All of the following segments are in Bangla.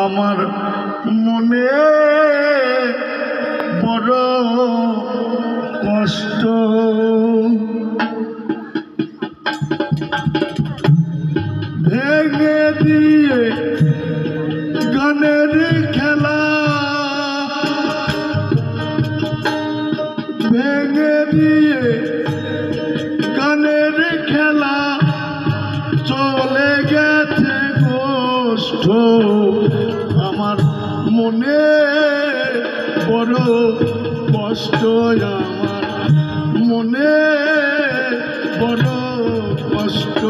আমার মনে বড় কষ্ট। ভেঙে দিয়ে গানের খেলা, ভেঙে দিয়ে গানের খেলা চলে গেছে কষ্ট। আমার মনে বড় কষ্ট, আমার মনে বড় কষ্ট।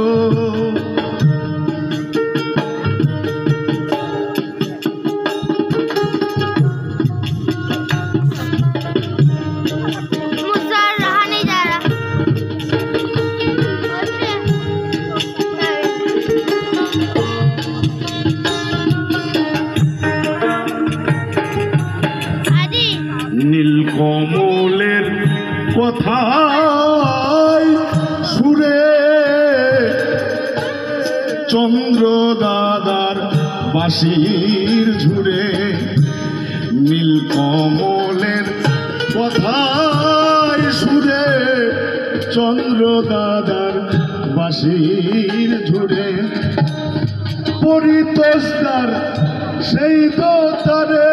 নীলকমলের কথায় সুরে চন্দ্র দাদার বাঁশির ঝুরে, নীলকমলের কথায় সুরে চন্দ্র দাদার বাঁশির ঝুরে, পরিতোষদার সেই তো তারে